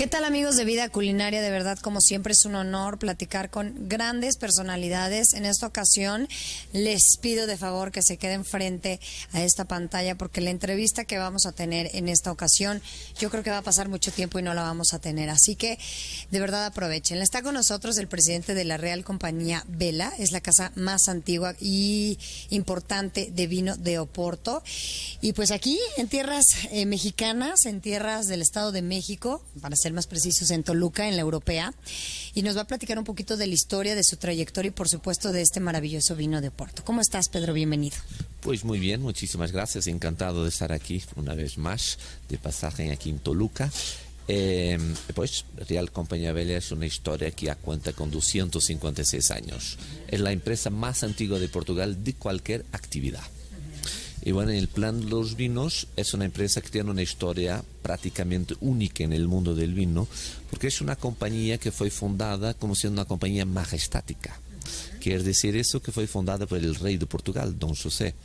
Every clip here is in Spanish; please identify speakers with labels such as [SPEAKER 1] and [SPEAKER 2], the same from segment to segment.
[SPEAKER 1] ¿Qué tal, amigos de Vida Culinaria? De verdad, como siempre, es un honor platicar con grandes personalidades. En esta ocasión les pido de favor que se queden frente a esta pantalla, porque la entrevista que vamos a tener en esta ocasión yo creo que va a pasar mucho tiempo y no la vamos a tener, así que de verdad aprovechen. Está con nosotros el presidente de la Real Compañía Vela, es la casa más antigua y importante de vino de Oporto, y pues aquí en tierras mexicanas, en tierras del Estado de México, para ser más precisos en Toluca, en la Europea, y nos va a platicar un poquito de la historia, de su trayectoria y por supuesto de este maravilloso vino de Oporto. ¿Cómo estás, Pedro? Bienvenido.
[SPEAKER 2] Pues muy bien, muchísimas gracias, encantado de estar aquí una vez más, de pasaje aquí en Toluca. Pues Real Compañía Vela es una historia que ya cuenta con 256 años. Es la empresa más antigua de Portugal de cualquier actividad. Y bueno, en el plan de los vinos es una empresa que tiene una historia prácticamente única en el mundo del vino, porque es una compañía que fue fundada como siendo una compañía majestática. Quiere decir eso, que fue fundada por el rey de Portugal, Dom José,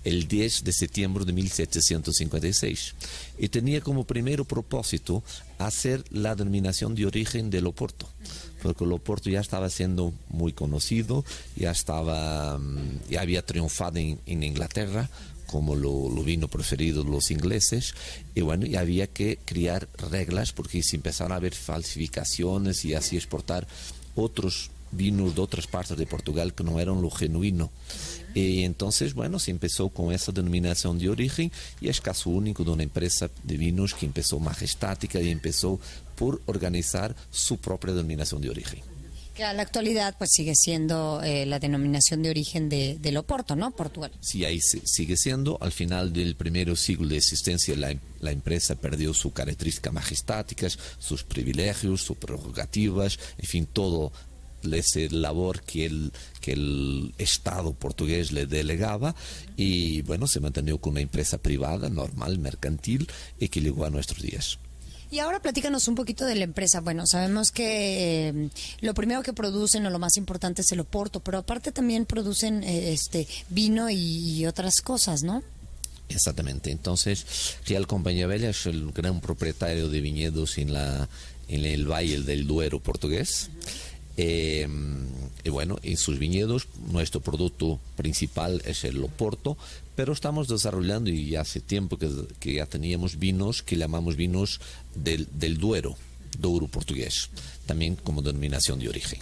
[SPEAKER 2] el 10 de septiembre de 1756. Y tenía como primer propósito hacer la denominación de origen del Oporto, porque el Oporto ya estaba siendo muy conocido, ya había triunfado en Inglaterra como lo vino preferido de los ingleses, y bueno, y había que crear reglas porque se empezaron a haber falsificaciones y así exportar otros vinos de otras partes de Portugal que no eran lo genuino. Y entonces, bueno, se empezó con esa denominación de origen, y es caso único de una empresa de vinos que empezó majestática y empezó por organizar su propia denominación de origen.
[SPEAKER 1] Que a la actualidad pues sigue siendo la denominación de origen del Oporto, ¿no? Portugal.
[SPEAKER 2] Sí, ahí sigue siendo. Al final del primer siglo de existencia la empresa perdió sus características majestáticas, sus privilegios, sus prerrogativas, en fin, todo esa labor que el Estado portugués le delegaba, y bueno, se mantenió con una empresa privada, normal, mercantil, y que llegó a nuestros días.
[SPEAKER 1] Y ahora platícanos un poquito de la empresa. Bueno, sabemos que lo primero que producen o lo más importante es el Oporto, pero aparte también producen vino y otras cosas, ¿no?
[SPEAKER 2] Exactamente. Entonces, Real Compañía Vela es el gran propietario de viñedos en el Valle del Duero portugués. Y bueno, en sus viñedos nuestro producto principal es el Oporto, pero estamos desarrollando, y hace tiempo que ya teníamos vinos que llamamos vinos del Duero, Douro portugués, también como denominación de origen.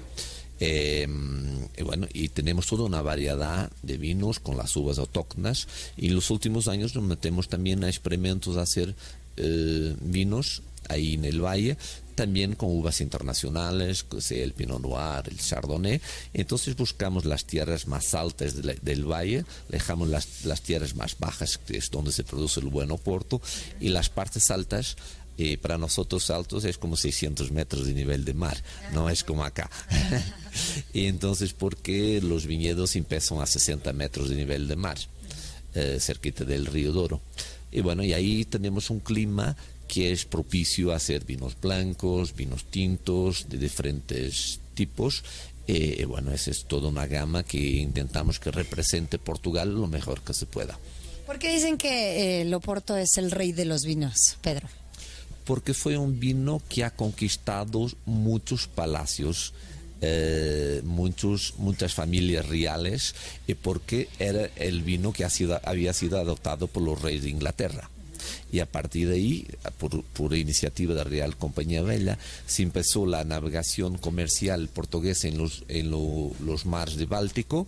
[SPEAKER 2] Y bueno, y tenemos toda una variedad de vinos con las uvas autóctonas, y en los últimos años nos metemos también a experimentos a hacer vinos ahí en el valle, también con uvas internacionales, sea el Pinot Noir, el Chardonnay. Entonces buscamos las tierras más altas del valle, dejamos las tierras más bajas, que es donde se produce el buen Oporto, y las partes altas, para nosotros altos es como 600 metros de nivel de mar, no es como acá. Y entonces, porque los viñedos empiezan a 60 metros de nivel de mar, cerquita del río Douro. Y bueno, y ahí tenemos un clima que es propicio a hacer vinos blancos, vinos tintos de diferentes tipos. Bueno, esa es toda una gama que intentamos que represente Portugal lo mejor que se pueda.
[SPEAKER 1] ¿Por qué dicen que el Oporto es el rey de los vinos, Pedro?
[SPEAKER 2] Porque fue un vino que ha conquistado muchos palacios, muchas familias reales, y porque era el vino que había sido adoptado por los reyes de Inglaterra. Y a partir de ahí, por iniciativa de la Real Compañía Vela, se empezó la navegación comercial portuguesa en los mares de Báltico,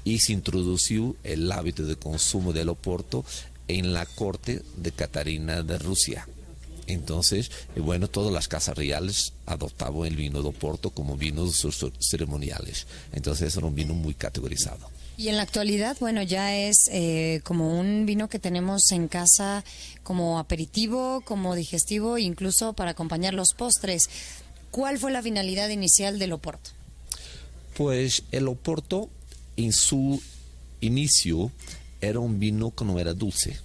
[SPEAKER 2] y se introdujo el hábito de consumo del Oporto en la corte de Catarina de Rusia. Entonces, bueno, todas las casas reales adoptaban el vino de Oporto como vino de sus ceremoniales. Entonces era un vino muy categorizado.
[SPEAKER 1] Y en la actualidad, bueno, ya es como un vino que tenemos en casa como aperitivo, como digestivo, incluso para acompañar los postres. ¿Cuál fue la finalidad inicial del Oporto?
[SPEAKER 2] Pues el Oporto, en su inicio, era un vino que no era dulce.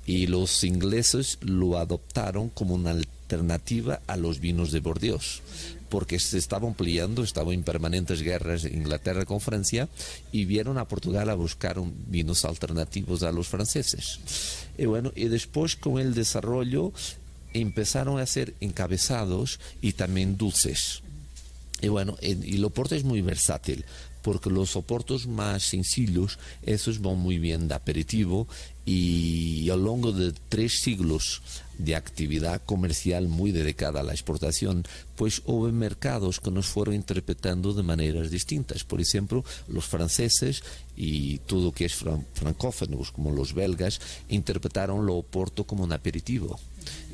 [SPEAKER 2] Y los ingleses lo adoptaron como una alternativa a los vinos de Bordeaux, porque se estaban peleando, estaban en permanentes guerras Inglaterra con Francia, y vieron a Portugal a buscar vinos alternativos a los franceses. Y bueno, y después con el desarrollo empezaron a ser encabezados y también dulces. Y bueno, y el Oporto es muy versátil, porque los oportos más sencillos, esos van muy bien de aperitivo, y a lo largo de 3 siglos de actividad comercial muy dedicada a la exportación, pues hubo mercados que nos fueron interpretando de maneras distintas. Por ejemplo, los franceses y todo que es francófonos, como los belgas, interpretaron lo Oporto como un aperitivo.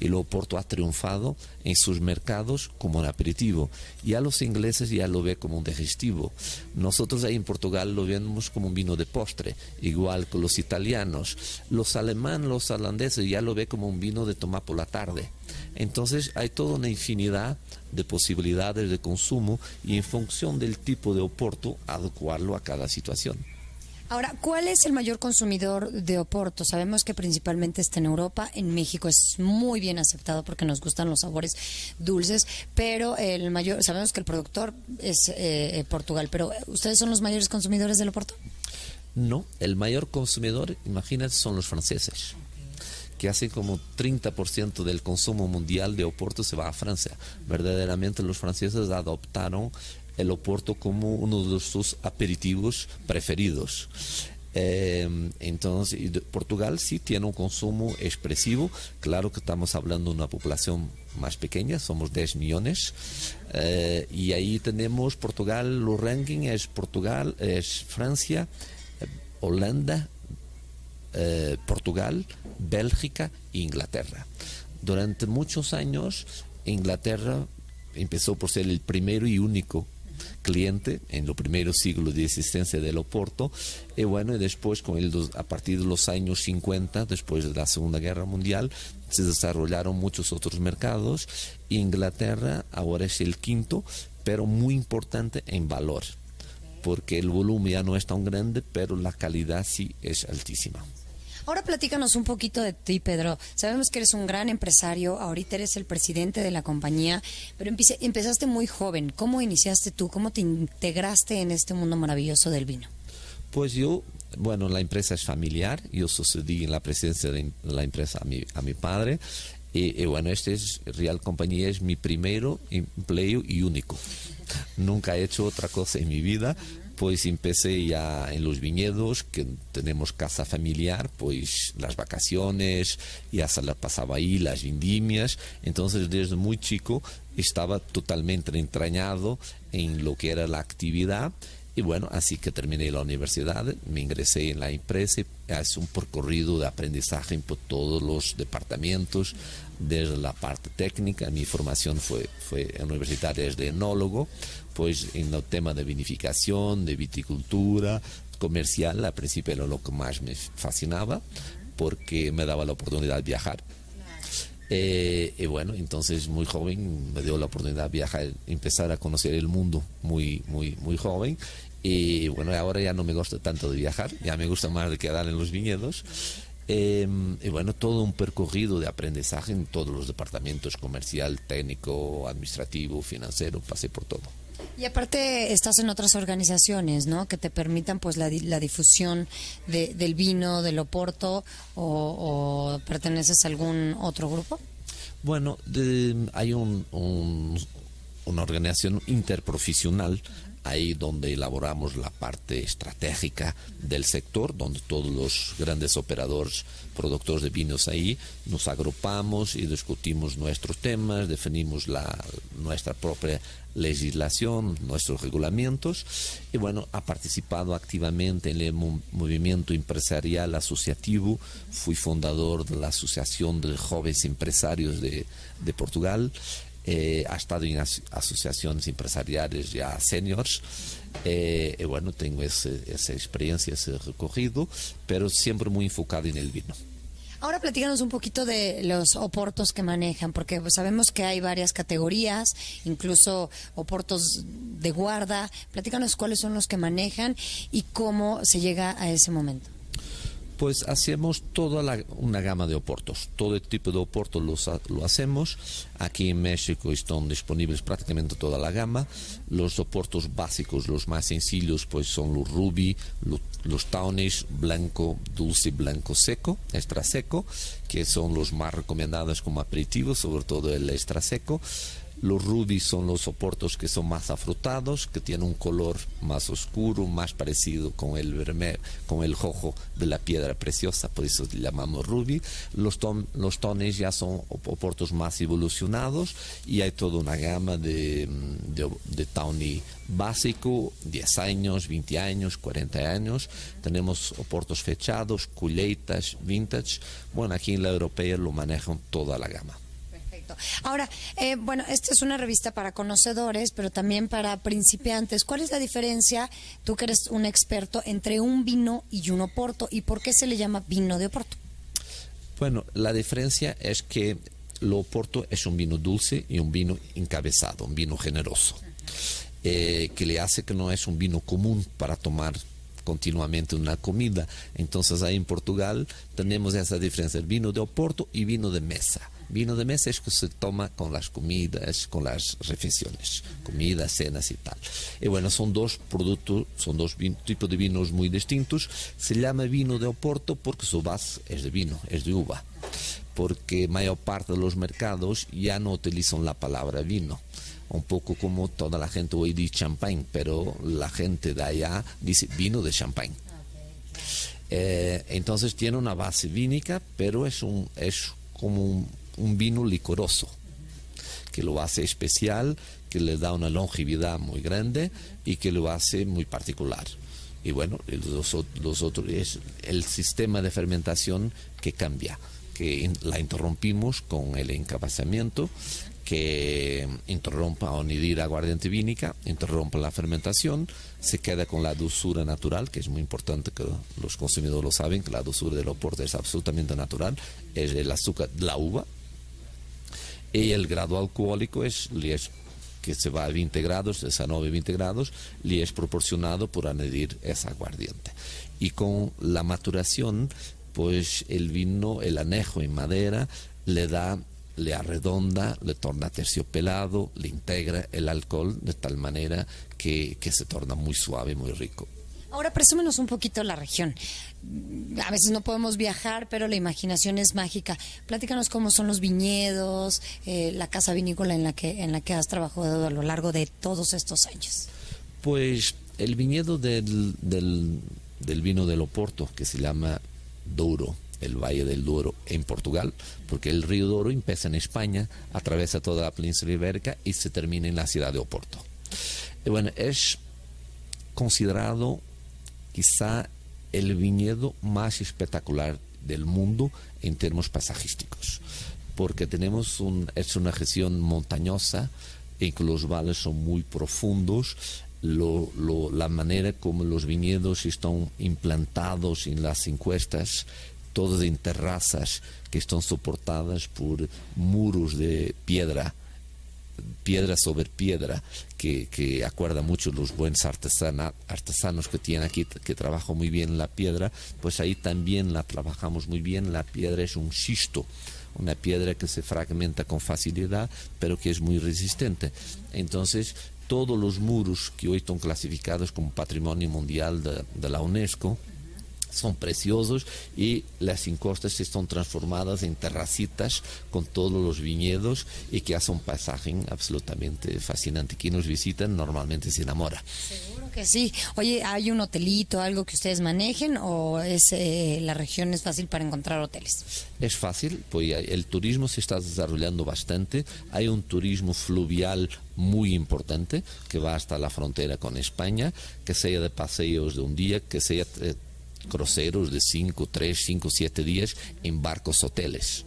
[SPEAKER 2] Y el Oporto ha triunfado en sus mercados como un aperitivo. Y a los ingleses ya lo ve como un digestivo. Nosotros ahí en Portugal lo vemos como un vino de postre, igual que los italianos. Los alemanes, los holandeses ya lo ve como un vino de tomar por la tarde. Entonces hay toda una infinidad de posibilidades de consumo y en función del tipo de Oporto adecuarlo a cada situación.
[SPEAKER 1] Ahora, ¿cuál es el mayor consumidor de Oporto? Sabemos que principalmente está en Europa, en México es muy bien aceptado porque nos gustan los sabores dulces, pero sabemos que el productor es Portugal, pero ¿ustedes son los mayores consumidores del Oporto?
[SPEAKER 2] No, el mayor consumidor, imagínate, son los franceses, que hacen como 30% del consumo mundial de Oporto se va a Francia. Verdaderamente los franceses adoptaron el Oporto como uno de sus aperitivos preferidos. Entonces, Portugal sí tiene un consumo expresivo. Claro que estamos hablando de una población más pequeña, somos 10 millones. Y ahí tenemos Portugal, los rankings es Portugal, es Francia, Holanda, Portugal, Bélgica e Inglaterra. Durante muchos años, Inglaterra empezó por ser el primero y único cliente en los primeros siglos de existencia del Oporto, y bueno, y después a partir de los años 50, después de la Segunda Guerra Mundial, se desarrollaron muchos otros mercados. Inglaterra ahora es el quinto, pero muy importante en valor, porque el volumen ya no es tan grande, pero la calidad sí es altísima.
[SPEAKER 1] Ahora platícanos un poquito de ti, Pedro. Sabemos que eres un gran empresario, ahorita eres el presidente de la compañía, pero empezaste muy joven. ¿Cómo iniciaste tú? ¿Cómo te integraste en este mundo maravilloso del vino?
[SPEAKER 2] Pues yo, bueno, la empresa es familiar, yo sucedí en la presidencia de la empresa a mi padre, y bueno, Real Compañía es mi primero empleo y único. Nunca he hecho otra cosa en mi vida. Pues empecé ya en los viñedos, que tenemos casa familiar, pues las vacaciones, ya se la pasaba ahí, las vendimias. Entonces desde muy chico estaba totalmente entrañado en lo que era la actividad. Y bueno, así que terminé la universidad, me ingresé en la empresa, hace un recorrido de aprendizaje por todos los departamentos, desde la parte técnica. Mi formación fue universitaria, es de enólogo, pues en el tema de vinificación, de viticultura, comercial, al principio era lo que más me fascinaba, porque me daba la oportunidad de viajar. Y bueno, entonces muy joven me dio la oportunidad de viajar, empezar a conocer el mundo muy joven. Y bueno, ahora ya no me gusta tanto de viajar, ya me gusta más de quedar en los viñedos. Y bueno, todo un percorrido de aprendizaje en todos los departamentos: comercial, técnico, administrativo, financiero, pasé por todo.
[SPEAKER 1] Y aparte estás en otras organizaciones, ¿no? Que te permitan pues la difusión del vino, del Oporto, o perteneces a algún otro grupo.
[SPEAKER 2] Bueno, hay una organización interprofesional ahí donde elaboramos la parte estratégica del sector, donde todos los grandes operadores, productores de vinos ahí, nos agrupamos y discutimos nuestros temas, definimos nuestra propia legislación, nuestros reglamentos. Y bueno, ha participado activamente en el movimiento empresarial asociativo, fui fundador de la Asociación de Jóvenes Empresarios de Portugal. Ha estado en asociaciones empresariales ya seniors. Y bueno, tengo esa experiencia, ese recorrido, pero siempre muy enfocado en el vino.
[SPEAKER 1] Ahora platícanos un poquito de los oportos que manejan, porque pues, sabemos que hay varias categorías, incluso oportos de guarda. Platícanos cuáles son los que manejan y cómo se llega a ese momento.
[SPEAKER 2] Pues hacemos una gama de oportos, todo tipo de oportos lo hacemos. Aquí en México están disponibles prácticamente toda la gama. Los oportos básicos, los más sencillos, pues son los Ruby, los Tawnish, blanco, dulce, blanco seco, extra seco, que son los más recomendados como aperitivos, sobre todo el extra seco. Los Ruby son los oportos que son más afrutados, que tienen un color más oscuro, más parecido con el vermelho, con el rojo de la piedra preciosa, por eso le llamamos Ruby. Los Tawnish ya son oportos más evolucionados y hay toda una gama de Tawny básico, 10 años, 20 años, 40 años. Tenemos oportos fechados, colheitas, vintage. Bueno, aquí en la europea lo manejan toda la gama.
[SPEAKER 1] Ahora, bueno, esta es una revista para conocedores, pero también para principiantes. ¿Cuál es la diferencia, tú que eres un experto, entre un vino y un oporto? ¿Y por qué se le llama vino de oporto?
[SPEAKER 2] Bueno, la diferencia es que el oporto es un vino dulce y un vino encabezado, un vino generoso, que le hace que no es un vino común para tomar continuamente una comida. Entonces ahí en Portugal tenemos esa diferencia, el vino de oporto y vino de mesa. Vino de mesa es que se toma con las comidas, con las refeiciones, comidas, cenas y tal. Y bueno, son dos productos, son dos tipos de vinos muy distintos. Se llama vino de oporto porque su base es de vino, es de uva. Porque mayor parte de los mercados ya no utilizan la palabra vino. Un poco como toda la gente hoy dice champán, pero la gente de allá dice vino de champán. Entonces tiene una base vínica, pero es como un vino licoroso, que lo hace especial, que le da una longevidad muy grande y que lo hace muy particular. Y bueno, los otros es el sistema de fermentación que cambia, que la interrumpimos con el encapazamiento, que interrumpa a añadir aguardiente vínica, interrumpe la fermentación, se queda con la dulzura natural, que es muy importante que los consumidores lo saben, que la dulzura del oporto es absolutamente natural, es el azúcar de la uva, y el grado alcohólico que se va a 20 grados, 19 20 grados, le es proporcionado por añadir ese aguardiente. Y con la maturación, pues el vino, el anejo en madera, le arredonda, le torna terciopelado, le integra el alcohol de tal manera que se torna muy suave, muy rico.
[SPEAKER 1] Ahora presúmenos un poquito la región. A veces no podemos viajar, pero la imaginación es mágica. Platícanos cómo son los viñedos, la casa vinícola en la que has trabajado a lo largo de todos estos años.
[SPEAKER 2] Pues el viñedo del vino del Oporto, que se llama Douro, el Valle del Douro en Portugal, porque el río Douro empieza en España, atraviesa toda la península ibérica y se termina en la ciudad de Oporto. Y bueno, es considerado quizá el viñedo más espectacular del mundo en términos paisajísticos, porque es una región montañosa en que los valles son muy profundos. La manera como los viñedos están implantados en las encuestas, todas en terrazas que están soportadas por muros de piedra sobre piedra, que acuerda mucho los buenos artesanos que tienen aquí, que trabajan muy bien la piedra, pues ahí también la trabajamos muy bien. La piedra es un xisto, una piedra que se fragmenta con facilidad, pero que es muy resistente. Entonces, todos los muros que hoy están clasificados como Patrimonio Mundial de la UNESCO son preciosos, y las encostas están transformadas en terracitas con todos los viñedos y que hace un paisaje absolutamente fascinante. Quien nos visita normalmente se enamora.
[SPEAKER 1] Seguro que sí. Oye, ¿hay un hotelito, algo que ustedes manejen, o la región es fácil para encontrar hoteles?
[SPEAKER 2] Es fácil, pues el turismo se está desarrollando bastante. Hay un turismo fluvial muy importante que va hasta la frontera con España, que sea de paseos de un día, que sea cruceros de 3, 5, 7 días en barcos hoteles.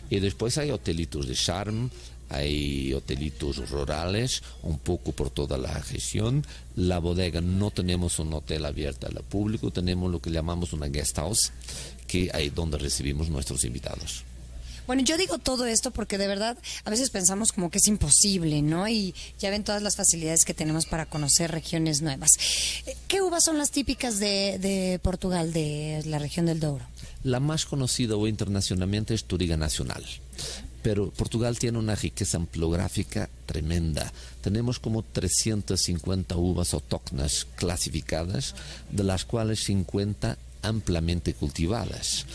[SPEAKER 2] Y después hay hotelitos de charme, hay hotelitos rurales, un poco por toda la región. La bodega, no tenemos un hotel abierto al público, tenemos lo que llamamos una guest house, que ahí donde recibimos nuestros invitados.
[SPEAKER 1] Bueno, yo digo todo esto porque de verdad a veces pensamos como que es imposible, ¿no? Y ya ven todas las facilidades que tenemos para conocer regiones nuevas. ¿Qué uvas son las típicas de Portugal, de la región del Douro?
[SPEAKER 2] La más conocida hoy internacionalmente es Touriga Nacional. Pero Portugal tiene una riqueza ampliográfica tremenda. Tenemos como 350 uvas autóctonas clasificadas, de las cuales 50 ampliamente cultivadas.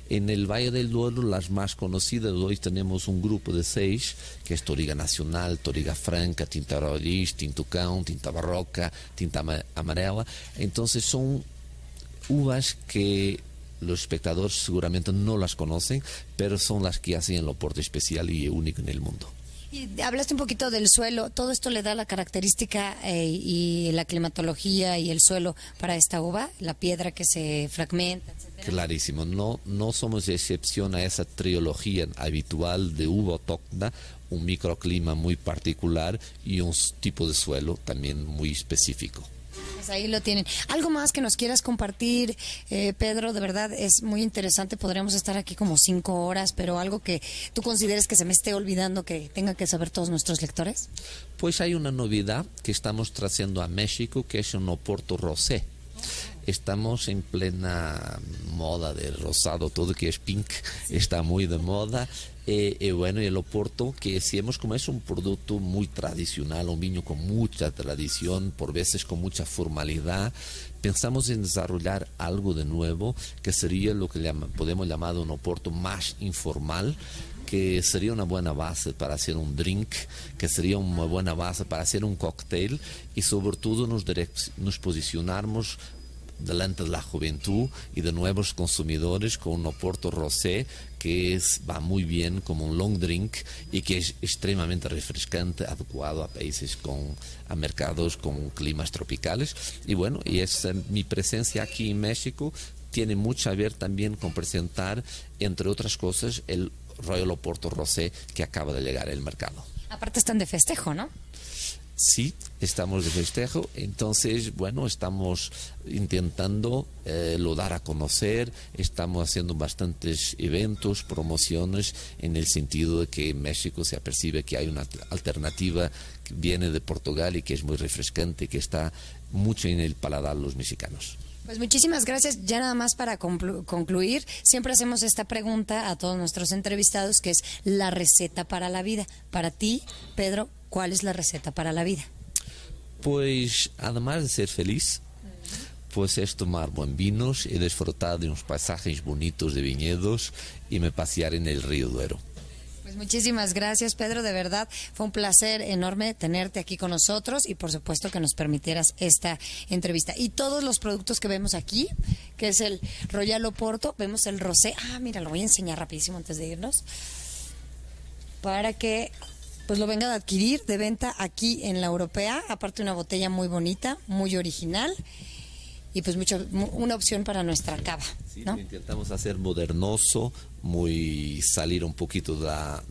[SPEAKER 2] En el Valle del Douro, las más conocidas, hoy tenemos un grupo de 6, que es Touriga Nacional, Touriga Franca, Tinta Roriz, Tintucão, Tinta Barroca, Tinta Amarela. Entonces son uvas que los espectadores seguramente no las conocen, pero son las que hacen el Oporto especial y único en el mundo.
[SPEAKER 1] Y hablaste un poquito del suelo, todo esto le da la característica y la climatología y el suelo para esta uva, la piedra que se fragmenta, etcétera.
[SPEAKER 2] Clarísimo, no somos excepción a esa trilogía habitual de uva autóctona, un microclima muy particular y un tipo de suelo también muy específico.
[SPEAKER 1] Pues ahí lo tienen. ¿Algo más que nos quieras compartir, Pedro? De verdad es muy interesante. Podríamos estar aquí como 5 horas, pero algo que tú consideres que se me esté olvidando, que tengan que saber todos nuestros lectores.
[SPEAKER 2] Pues hay una novedad que estamos trayendo a México, que es un Oporto Rosé. Estamos en plena moda de rosado, todo que es pink, está muy de moda. Y bueno, el Oporto, que decíamos como es un producto muy tradicional, un vino con mucha tradición, por veces con mucha formalidad, pensamos en desarrollar algo de nuevo, que sería lo que podemos llamar un Oporto más informal, que sería una buena base para hacer un drink, que sería una buena base para hacer un cóctel, y sobre todo nos posicionamos delante de la juventud y de nuevos consumidores con un Oporto Rosé que va muy bien como un long drink y que es extremadamente refrescante, adecuado a países a mercados con climas tropicales. Y bueno, mi presencia aquí en México tiene mucho a ver también con presentar, entre otras cosas, el Royal Oporto Rosé que acaba de llegar al mercado.
[SPEAKER 1] Aparte están de festejo, ¿no?
[SPEAKER 2] Sí, estamos de festejo, entonces, bueno, estamos intentando lo dar a conocer, estamos haciendo bastantes eventos, promociones, en el sentido de que en México se apercibe que hay una alternativa que viene de Portugal y que es muy refrescante, que está mucho en el paladar de los mexicanos.
[SPEAKER 1] Pues muchísimas gracias. Ya nada más para concluir, siempre hacemos esta pregunta a todos nuestros entrevistados, que es la receta para la vida. Para ti, Pedro, ¿cuál es la receta para la vida?
[SPEAKER 2] Pues, además de ser feliz, pues es tomar buen vinos y disfrutar de unos paisajes bonitos de viñedos y me pasear en el río Duero.
[SPEAKER 1] Pues muchísimas gracias, Pedro, de verdad fue un placer enorme tenerte aquí con nosotros y por supuesto que nos permitieras esta entrevista. Y todos los productos que vemos aquí, que es el Royal Oporto, vemos el Rosé. Mira, lo voy a enseñar rapidísimo antes de irnos, para que pues lo vengan a adquirir de venta aquí en la Europea. Aparte una botella muy bonita, muy original y pues una opción para nuestra cava, ¿no?
[SPEAKER 2] Sí, intentamos hacer modernoso, salir un poquito de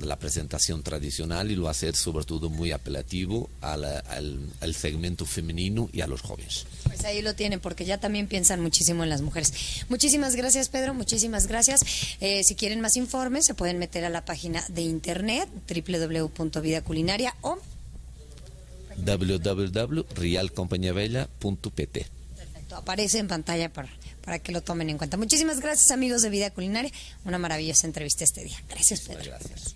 [SPEAKER 2] la presentación tradicional y lo hacer sobre todo muy apelativo al segmento femenino y a los jóvenes.
[SPEAKER 1] Pues ahí lo tienen, porque ya también piensan muchísimo en las mujeres. Muchísimas gracias, Pedro, muchísimas gracias. Si quieren más informes, se pueden meter a la página de internet www.vidaculinaria o
[SPEAKER 2] www.realcompañabella.pt.
[SPEAKER 1] Aparece en pantalla para que lo tomen en cuenta. Muchísimas gracias, amigos de Vida Culinaria. Una maravillosa entrevista este día. Gracias, Pedro.
[SPEAKER 2] Gracias.